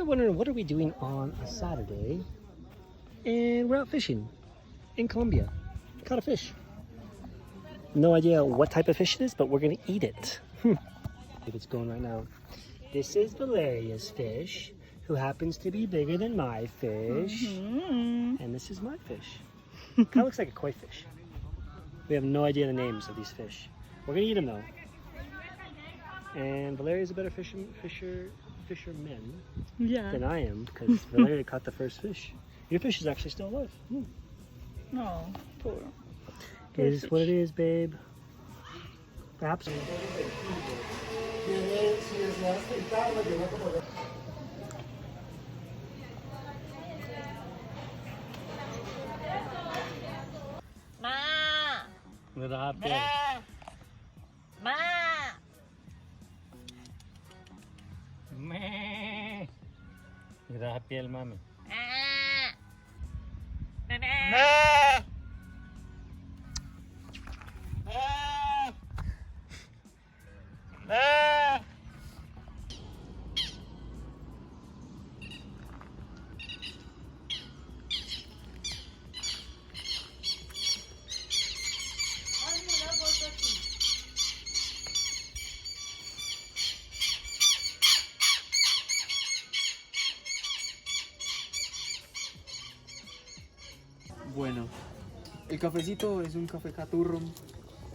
probably wondering, what are we doing on a Saturday? And we're out fishing in Colombia. Caught a fish. No idea what type of fish it is, but we're gonna eat it. If it's going right now. This is Valeria's fish, who happens to be bigger than my fish. And this is my fish. Kind of looks like a koi fish. We have no idea the names of these fish. We're gonna eat them though. And Valeria's a better fisherman than I am, because Valeria caught the first fish. Your fish is actually still alive. No, poor. It is what it is, babe. Perhaps. Ma! Grabe. Ma! Meh. Grabe el mami. Bueno, el cafecito es un café caturro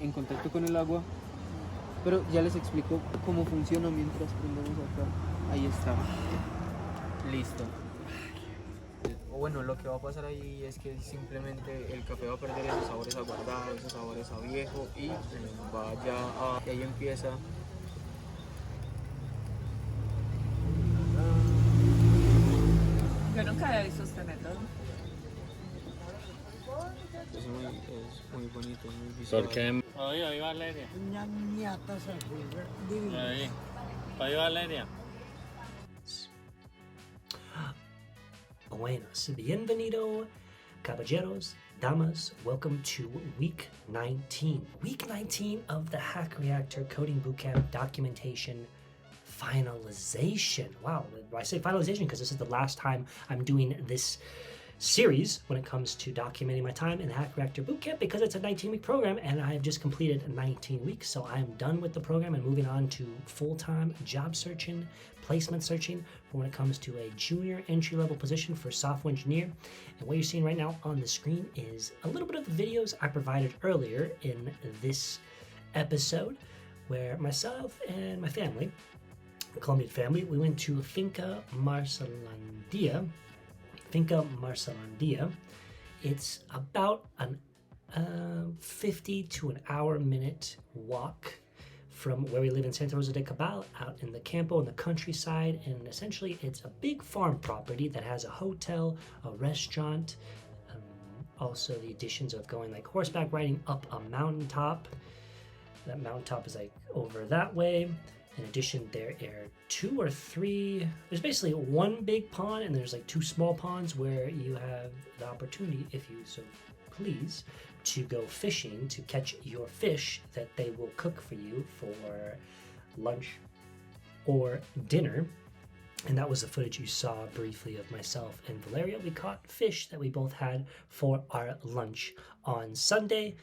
en contacto con el agua, pero ya les explico cómo funciona mientras prendemos acá. Ahí está. Listo. Bueno, lo que va a pasar ahí es que simplemente el café va a perder esos sabores a guardado, esos sabores a viejo y y ahí empieza. Yo nunca había visto este método. Es muy bonito, muy visual. ¿Por qué? Oye, Valeria. Oye, Valeria. Buenos, bienvenido, caballeros, damas. Welcome to week 19. Week 19 of the Hack Reactor Coding Bootcamp documentation finalization. Wow, I say finalization because this is the last time I'm doing this series when it comes to documenting my time in the Hack Reactor Bootcamp, because it's a 19-week program and I've just completed 19 weeks. So I'm done with the program and moving on to full-time job searching, placement searching for when it comes to a junior entry-level position for software engineer. And what you're seeing right now on the screen is a little bit of the videos I provided earlier in this episode, where myself and my family, the Colombian family, we went to Finca Marcelandia. Finca Marcelandia. It's about an 50 to an hour minute walk from where we live in Santa Rosa de Cabal, out in the campo in the countryside. And essentially it's a big farm property that has a hotel, a restaurant, also the additions of going like horseback riding up a mountaintop. That mountaintop is like over that way. In addition, there are 2 or 3, there's basically one big pond and there's like 2 small ponds where you have the opportunity, if you so please, to go fishing to catch your fish that they will cook for you for lunch or dinner. And that was the footage you saw briefly of myself and Valeria. We caught fish that we both had for our lunch on Sunday.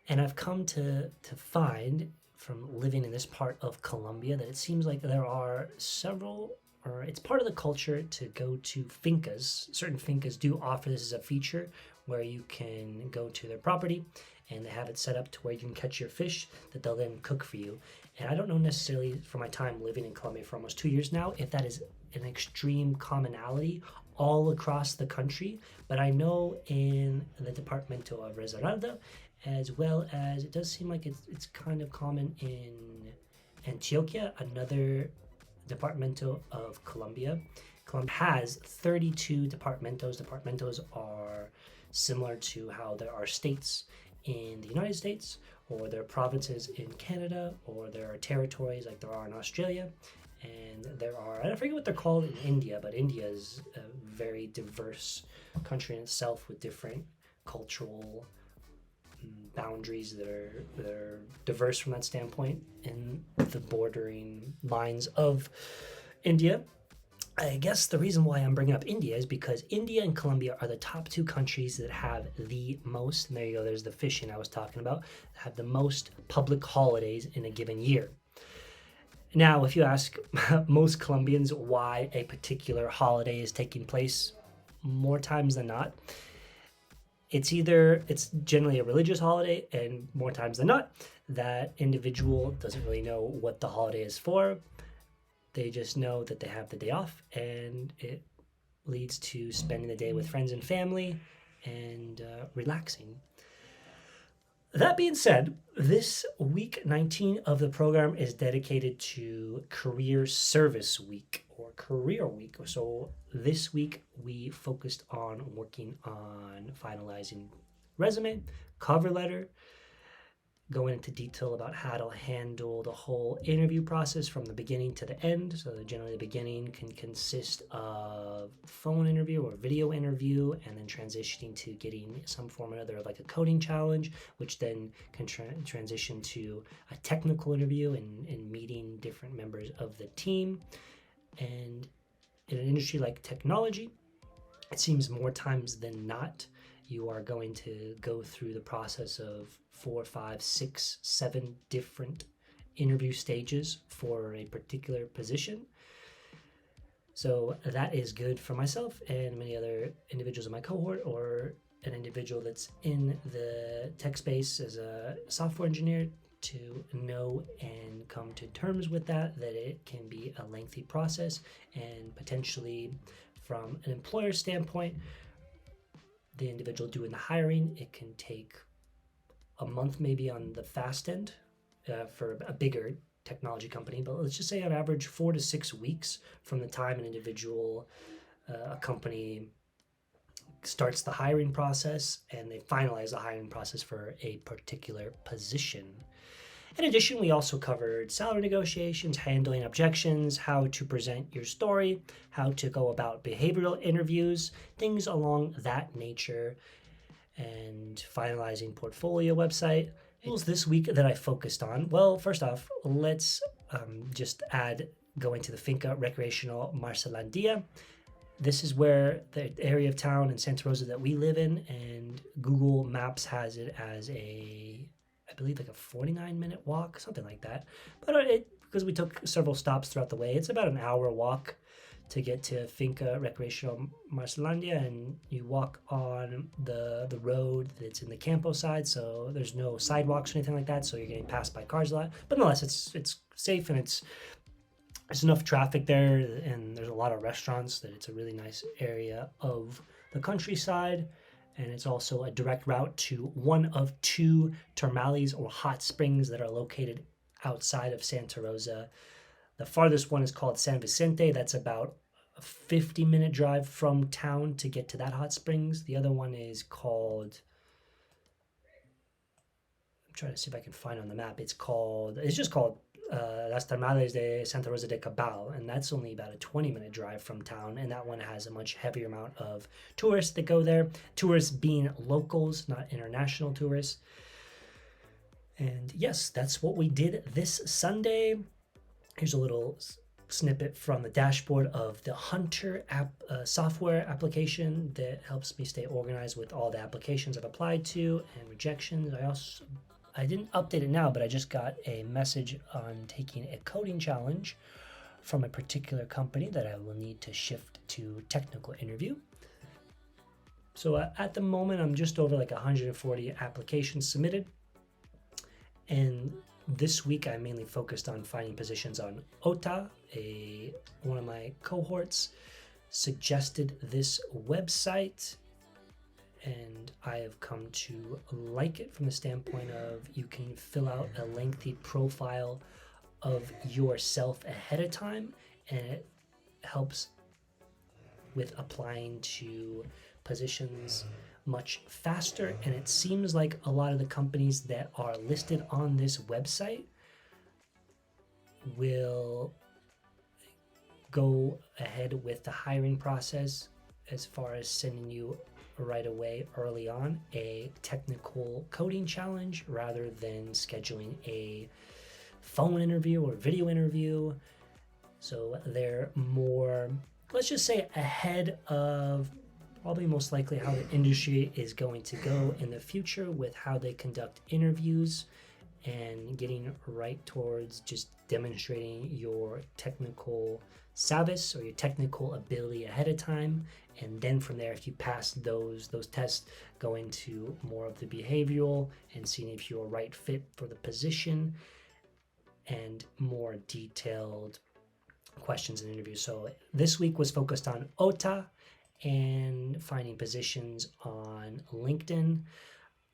And I've come to find, from living in this part of Colombia, that it seems like there are several, or it's part of the culture to go to fincas. Certain fincas do offer this as a feature where you can go to their property and they have it set up to where you can catch your fish that they'll then cook for you. And I don't know necessarily, from my time living in Colombia for almost 2 years now, if that is an extreme commonality all across the country, but I know in the Departamento of Risaralda, as well as it does seem like it's kind of common in Antioquia, another departamento of Colombia. Colombia has 32 departamentos. Departamentos are similar to how there are states in the United States, or there are provinces in Canada, or there are territories like there are in Australia. And there are, I forget what they're called in India, but India is a very diverse country in itself with different cultural boundaries that are diverse from that standpoint in the bordering lines of India. I guess the reason why I'm bringing up India is because India and Colombia are the top two countries that have the most, and there you go, there's the fishing I was talking about, have the most public holidays in a given year. Now, if you ask most Colombians why a particular holiday is taking place, more times than not, it's generally a religious holiday, and more times than not, that individual doesn't really know what the holiday is for. They just know that they have the day off, and it leads to spending the day with friends and family and relaxing. That being said, this week 19 of the program is dedicated to Career Service Week or Career Week. So this week we focused on working on finalizing resume, cover letter, going into detail about how to handle the whole interview process from the beginning to the end. So generally the beginning can consist of phone interview or video interview, and then transitioning to getting some form or other of like a coding challenge, which then can transition to a technical interview and meeting different members of the team. And in an industry like technology, it seems more times than not, you are going to go through the process of 4, 5, 6, 7 different interview stages for a particular position. So that is good for myself and many other individuals in my cohort, or an individual that's in the tech space as a software engineer, to know and come to terms with that it can be a lengthy process, and potentially from an employer standpoint, the individual doing the hiring, it can take a month maybe on the fast end for a bigger technology company, but let's just say on average 4 to 6 weeks from the time an individual, a company starts the hiring process and they finalize the hiring process for a particular position. In addition, we also covered salary negotiations, handling objections, how to present your story, how to go about behavioral interviews, things along that nature, and finalizing portfolio website. Tools this week that I focused on. Well, first off, let's just add going to the Finca Recreational Marcelandia. This is where the area of town in Santa Rosa that we live in, and Google Maps has it as I believe like a 49-minute walk, something like that. But because we took several stops throughout the way, it's about an hour walk to get to Finca Recreational Marcelandia, and you walk on the road that's in the Campo side, so there's no sidewalks or anything like that, so you're getting passed by cars a lot. But nonetheless, it's safe, and there's enough traffic there, and there's a lot of restaurants that it's a really nice area of the countryside. And it's also a direct route to one of 2 thermales or hot springs that are located outside of Santa Rosa. The farthest one is called San Vicente. That's about a 50-minute drive from town to get to that hot springs. The other one is called, I'm trying to see if I can find on the map. It's just called Las Termales de Santa Rosa de Cabal, and that's only about a 20-minute drive from town, and that one has a much heavier amount of tourists that go there, tourists being locals, not international tourists. And yes, that's what we did this Sunday. Here's a little snippet from the dashboard of the Huntr app, software application that helps me stay organized with all the applications I've applied to and rejections. I didn't update it now, but I just got a message on taking a coding challenge from a particular company that I will need to shift to technical interview. So at the moment, I'm just over like 140 applications submitted. And this week, I mainly focused on finding positions on Otta. One of my cohorts suggested this website, and I have come to like it from the standpoint of you can fill out a lengthy profile of yourself ahead of time, and it helps with applying to positions much faster. And it seems like a lot of the companies that are listed on this website will go ahead with the hiring process as far as sending you right away early on a technical coding challenge rather than scheduling a phone interview or video interview. So they're more let's just say ahead of probably most likely how the industry is going to go in the future with how they conduct interviews and getting right towards just demonstrating your technical savvy or your technical ability ahead of time. And then from there, if you pass those tests, go into more of the behavioral and seeing if you're a right fit for the position and more detailed questions and interviews. So this week was focused on Otta and finding positions on LinkedIn.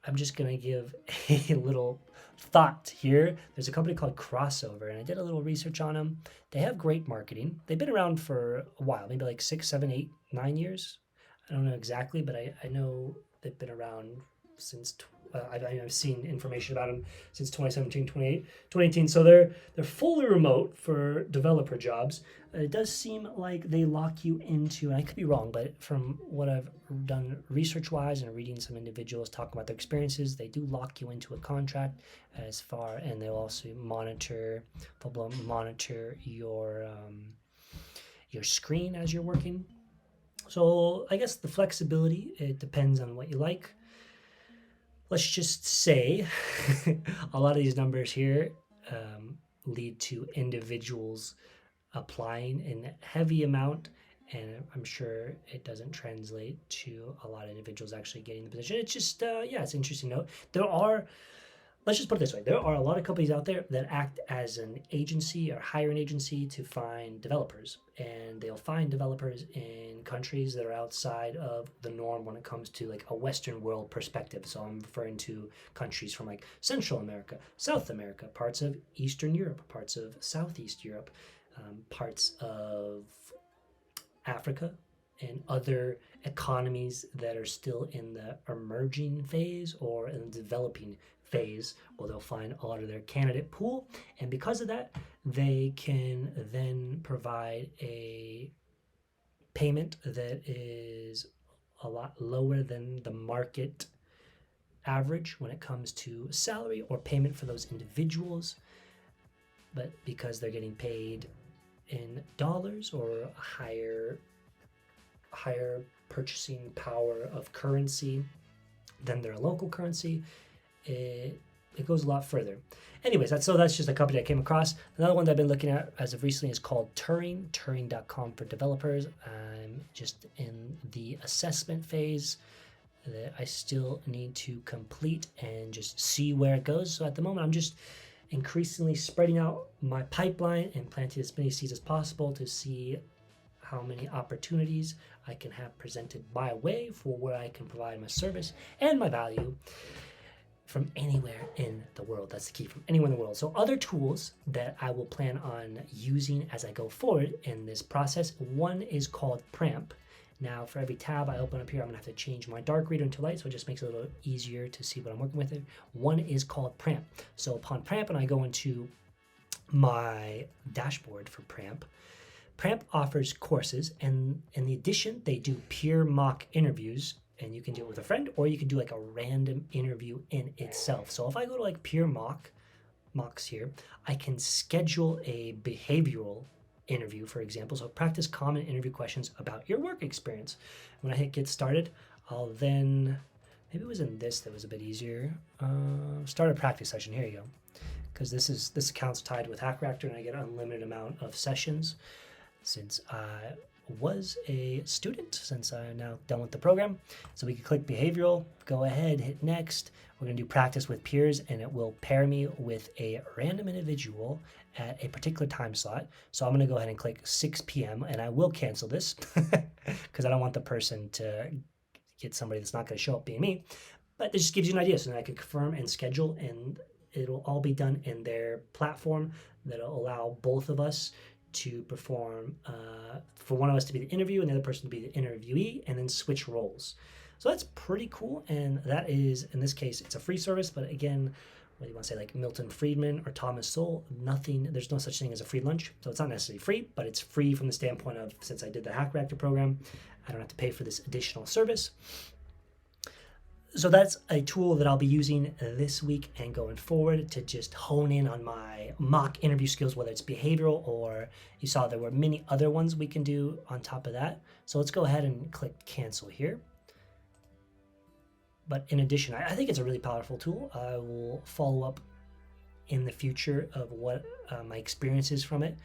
I'm just going to give a little thought here. There's a company called Crossover, and I did a little research on them. They have great marketing. They've been around for a while, maybe like 6, 7, 8, 9 years. I don't know exactly, but I know they've been around since I've seen information about them since 2017, 2018. So they're fully remote for developer jobs. It does seem like they lock you into, and I could be wrong, but from what I've done research-wise and reading some individuals talking about their experiences, they do lock you into a contract and they'll also monitor your screen as you're working. So I guess the flexibility, it depends on what you like. Let's just say a lot of these numbers here lead to individuals applying in heavy amount, and I'm sure it doesn't translate to a lot of individuals actually getting the position. It's just, it's interesting to note. Let's just put it this way. There are a lot of companies out there that act as an agency or hire an agency to find developers. And they'll find developers in countries that are outside of the norm when it comes to like a Western world perspective. So I'm referring to countries from like Central America, South America, parts of Eastern Europe, parts of Southeast Europe, parts of Africa, and other economies that are still in the emerging phase or in the developing phase. Well, they'll find a lot of their candidate pool, and because of that, they can then provide a payment that is a lot lower than the market average when it comes to salary or payment for those individuals. But because they're getting paid in dollars or higher purchasing power of currency than their local currency, it goes a lot further. Anyways, that's just a company I came across. Another one that I've been looking at as of recently is called Turing, Turing.com for developers. I'm just in the assessment phase that I still need to complete and just see where it goes. So at the moment, I'm just increasingly spreading out my pipeline and planting as many seeds as possible to see how many opportunities I can have presented my way for where I can provide my service and my value from anywhere in the world. That's the key, from anywhere in the world. So other tools that I will plan on using as I go forward in this process, one is called Pramp. Now for every tab I open up here, I'm gonna have to change my dark reader into light, so it just makes it a little easier to see what I'm working with. One is called Pramp. So upon Pramp, and I go into my dashboard for Pramp, Pramp offers courses, and in the addition, they do peer mock interviews, and you can do it with a friend, or you can do like a random interview in itself. So if I go to like peer mocks here, I can schedule a behavioral interview, for example. So practice common interview questions about your work experience. When I hit get started, I'll then, maybe it was in this that was a bit easier. Start a practice session, here you go. Because this account's tied with Hack Reactor, and I get an unlimited amount of sessions. Since I was a student, since I'm now done with the program. So we can click behavioral, go ahead, hit next. We're gonna do practice with peers, and it will pair me with a random individual at a particular time slot. So I'm gonna go ahead and click 6 p.m. and I will cancel this because I don't want the person to get somebody that's not gonna show up being me. But this just gives you an idea, so then I can confirm and schedule, and it'll all be done in their platform that'll allow both of us to perform, for one of us to be the interview and the other person to be the interviewee, and then switch roles. So that's pretty cool, and that is, in this case, it's a free service, but again, what do you want to say, like Milton Friedman or Thomas Sowell, there's no such thing as a free lunch, so it's not necessarily free, but it's free from the standpoint of, since I did the Hack Reactor program, I don't have to pay for this additional service. So that's a tool that I'll be using this week and going forward to just hone in on my mock interview skills, whether it's behavioral or you saw there were many other ones we can do on top of that. So let's go ahead and click cancel here. But in addition, I think it's a really powerful tool. I will follow up in the future of what my experience is from it.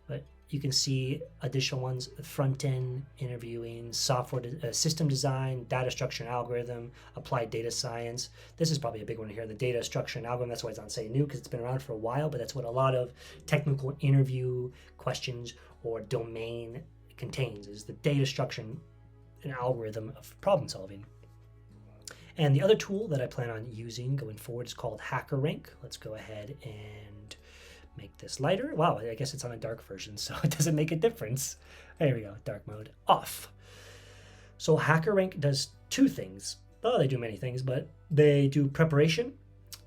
But you can see additional ones: front-end interviewing, software system design, data structure and algorithm, applied data science. This is probably a big one here, the data structure and algorithm. That's why it's not saying new, because it's been around for a while, but that's what a lot of technical interview questions or domain contains, is the data structure and algorithm of problem solving. And the other tool that I plan on using going forward is called Hack Reactor. Let's go ahead and make this lighter. Wow, I guess it's on a dark version, so it doesn't make a difference. There we go, dark mode off. So Hack Reactor does two things. Oh, they do many things, but they do preparation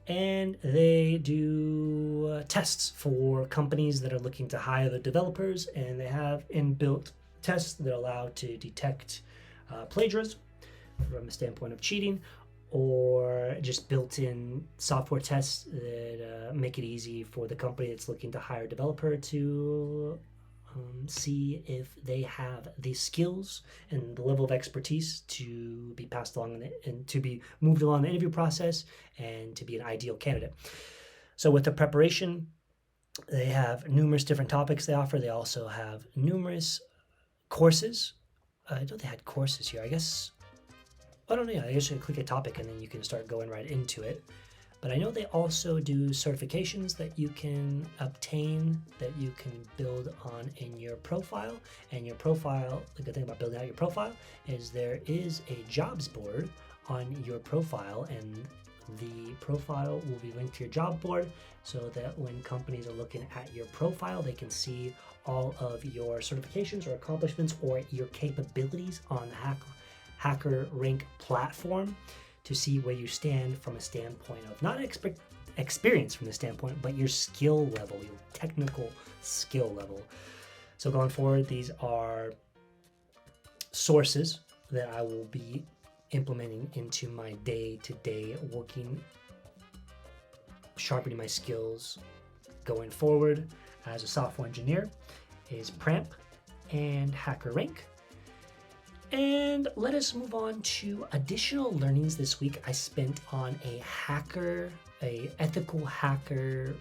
and they do tests for companies that are looking to hire the developers, and they have inbuilt tests that allow to detect plagiarism from a standpoint of cheating, or just built-in software tests that make it easy for the company that's looking to hire a developer to see if they have the skills and the level of expertise to be passed along and to be moved along the interview process and to be an ideal candidate. So with the preparation, they have numerous different topics they offer. They also have numerous courses. I know they had courses here. I guess, I don't know. I guess you can click a topic and then you can start going right into it. But I know they also do certifications that you can obtain, that you can build on in your profile. And your profile, the good thing about building out your profile is there is a jobs board on your profile, and the profile will be linked to your job board so that when companies are looking at your profile, they can see all of your certifications or accomplishments or your capabilities on the Hacker Rank platform, to see where you stand from a standpoint of not experience from the standpoint, but your skill level, your technical skill level. So going forward, these are sources that I will be implementing into my day-to-day working, sharpening my skills going forward as a software engineer, is Pramp and Hacker Rank. And let us move on to additional learnings this week. I spent on ethical hacker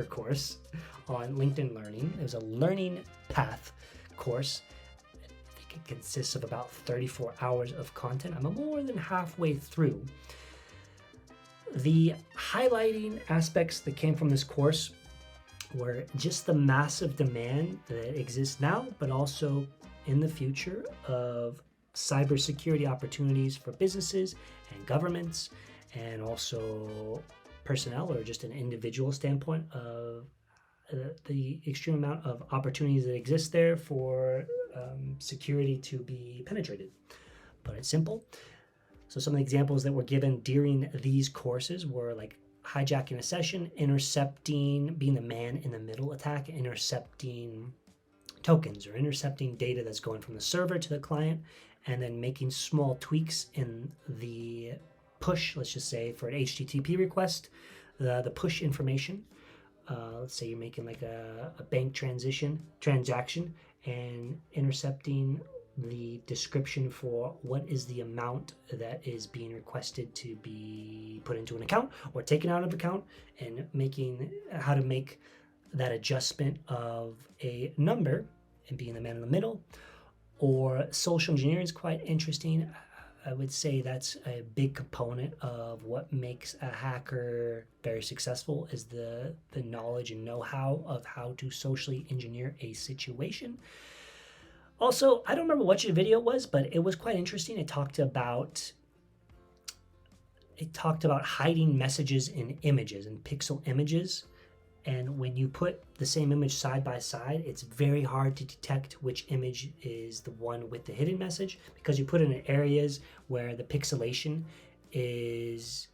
course on LinkedIn Learning. It was a learning path course. I think it consists of about 34 hours of content. I'm more than halfway through. The highlighting aspects that came from this course were just the massive demand that exists now, but also in the future, of cybersecurity opportunities for businesses and governments, and also personnel, or just an individual standpoint of the extreme amount of opportunities that exist there for security to be penetrated. But it's simple. So some of the examples that were given during these courses were like hijacking a session, intercepting, being the man in the middle attack, intercepting tokens or intercepting data that's going from the server to the client, and then making small tweaks in the push, let's just say for an HTTP request, the push information. Let's say you're making like a bank transaction and intercepting the description for what is the amount that is being requested to be put into an account or taken out of account, and making how to make that adjustment of a number and being the man in the middle. Or social engineering is quite interesting. I would say that's a big component of what makes a hacker very successful, is the knowledge and know-how of how to socially engineer a situation. Also, I don't remember which video it was, but it was quite interesting. It talked about hiding messages in images, in pixel images. And when you put the same image side by side, it's very hard to detect which image is the one with the hidden message, because you put it in areas where the pixelation it's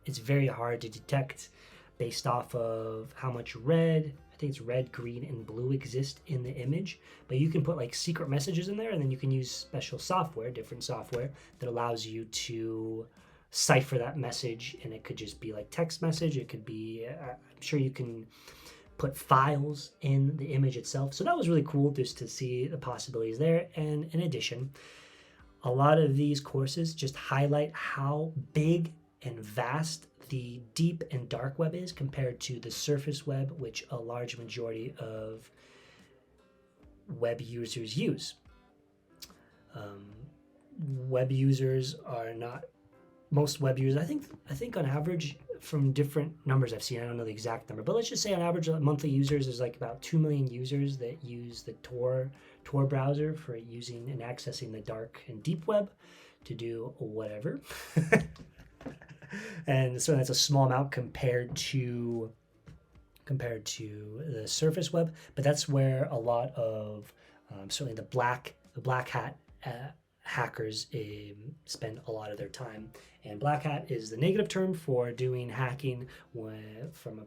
very hard to detect based off of how much red, I think it's red, green, and blue exist in the image, but you can put like secret messages in there, and then you can use special software, different software, that allows you to cipher that message. And it could just be like text message. It could be, I'm sure you can put files in the image itself. So that was really cool just to see the possibilities there. And in addition, a lot of these courses just highlight how big and vast the deep and dark web is compared to the surface web, which a large majority of web users use. Web users are not, most web users, I think on average, from different numbers I've seen, I don't know the exact number, but let's just say on average monthly users, there's like about 2 million users that use the Tor browser for using and accessing the dark and deep web to do whatever. And so that's a small amount compared to the surface web, but that's where a lot of certainly the black hat hackers spend a lot of their time. And black hat is the negative term for doing hacking from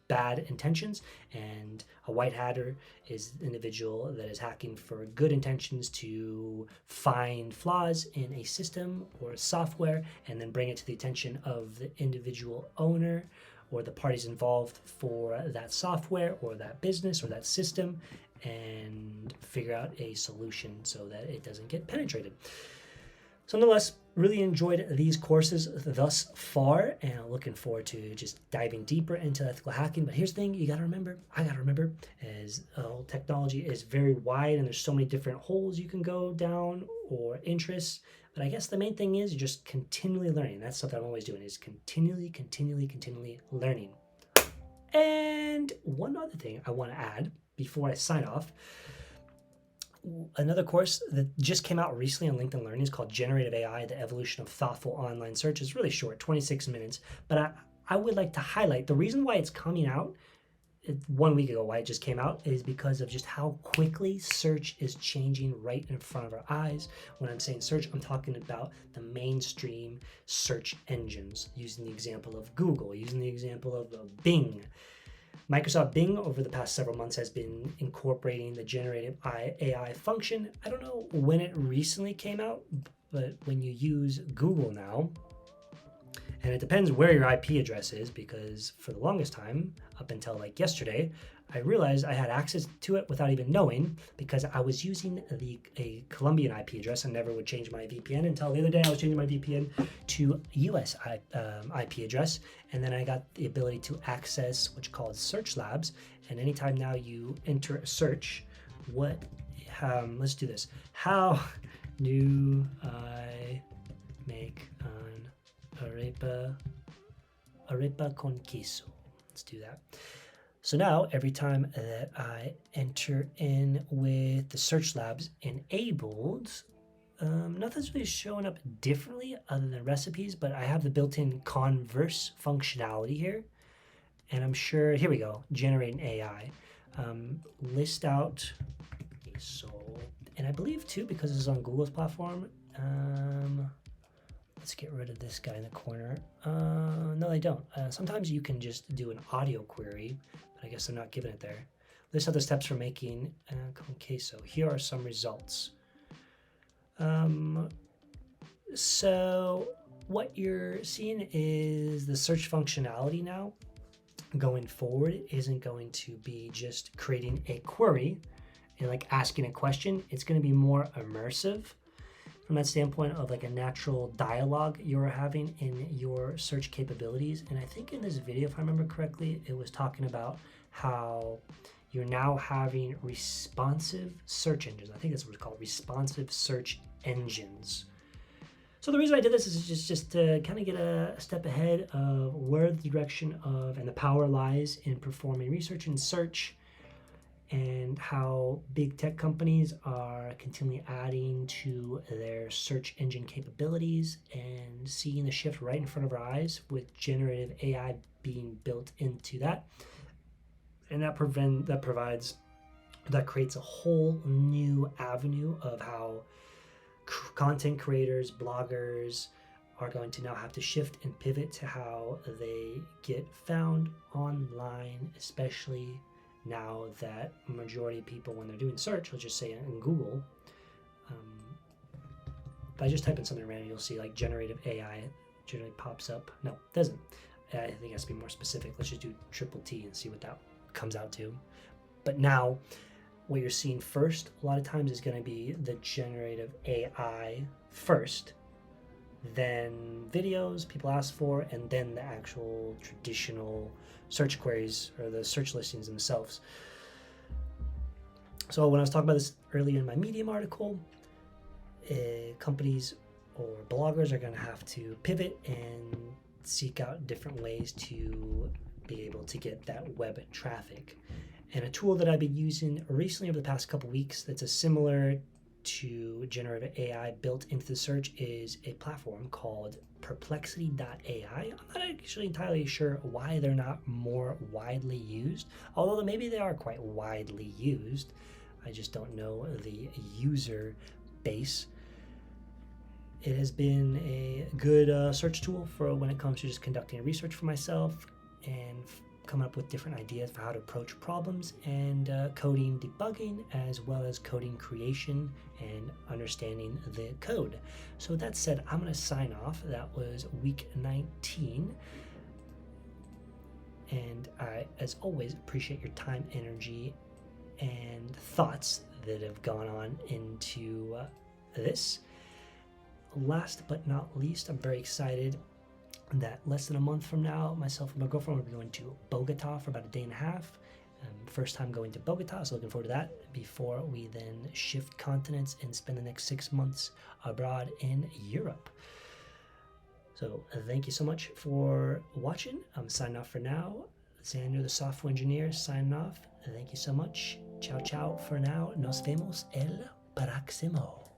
bad intentions, and a white hatter is the individual that is hacking for good intentions to find flaws in a system or software and then bring it to the attention of the individual owner or the parties involved for that software or that business or that system, and figure out a solution so that it doesn't get penetrated. So nonetheless, really enjoyed these courses thus far, and I'm looking forward to just diving deeper into ethical hacking. But here's the thing I gotta remember, is technology is very wide and there's so many different holes you can go down or interests. But I guess the main thing is just continually learning. That's something I'm always doing, is continually learning. And one other thing I want to add before I sign off, another course that just came out recently on LinkedIn Learning is called Generative AI, the Evolution of Thoughtful Online Search. It's really short, 26 minutes, but I would like to highlight the reason why it's coming out 1 week ago, why it just came out, is because of just how quickly search is changing right in front of our eyes. When I'm saying search, I'm talking about the mainstream search engines, using the example of Google, using the example of Bing. Microsoft Bing over the past several months has been incorporating the generative AI function. I don't know when it recently came out, but when you use Google now, and it depends where your IP address is, because for the longest time, up until like yesterday, I realized I had access to it without even knowing, because I was using a Colombian IP address and never would change my VPN until the other day I was changing my VPN to US IP address, and then I got the ability to access what's called Search Labs. And anytime now you enter a search, let's do this. How do I make an arepa con queso? Let's do that. So now every time that I enter in with the Search Labs enabled, nothing's really showing up differently other than recipes, but I have the built-in converse functionality here. And I'm sure, here we go, generating AI. List out queso. And I believe too, because this is on Google's platform, let's get rid of this guy in the corner. No, they don't. Sometimes you can just do an audio query, but I guess I'm not giving it there. List out the steps for making con queso. Here are some results. So what you're seeing is the search functionality now going forward isn't going to be just creating a query and like asking a question. It's going to be more immersive from that standpoint of like a natural dialogue you're having in your search capabilities. And I think in this video, if I remember correctly, it was talking about how you're now having responsive search engines. I think that's what it's called, responsive search engines. So the reason I did this is just to kind of get a step ahead of where the direction of and the power lies in performing research and search, and how big tech companies are continually adding to their search engine capabilities and seeing the shift right in front of our eyes with generative AI being built into that. And that creates a whole new avenue of how content creators, bloggers are going to now have to shift and pivot to how they get found online, especially now that majority of people, when they're doing search, let's just say in Google, if I just type in something random, you'll see like generative AI generally pops up. No, it doesn't. I think it has to be more specific. Let's just do triple T and see what that comes out to. But now what you're seeing first a lot of times is going to be the generative AI first, then videos people ask for, and then the actual traditional search queries or the search listings themselves. So when I was talking about this earlier in my Medium article, companies or bloggers are going to have to pivot and seek out different ways to be able to get that web traffic. And a tool that I've been using recently over the past couple weeks that's a similar to generative AI built into the search is a platform called Perpelexity.ai. I'm not actually entirely sure why they're not more widely used, although maybe they are quite widely used. I just don't know the user base. It has been a good search tool for when it comes to just conducting research for myself and come up with different ideas for how to approach problems and coding debugging, as well as coding creation and understanding the code. So with that said, I'm going to sign off. That was week 19. And I, as always, appreciate your time, energy, and thoughts that have gone on into this. Last but not least, I'm very excited that less than a month from now, myself and my girlfriend will be going to Bogota for about a day and a half. First time going to Bogota, so looking forward to that before we then shift continents and spend the next 6 months abroad in Europe. So thank you so much for watching. I'm signing off for now. Xander, the software engineer, signing off. Thank you so much. Ciao, ciao for now. Nos vemos el próximo.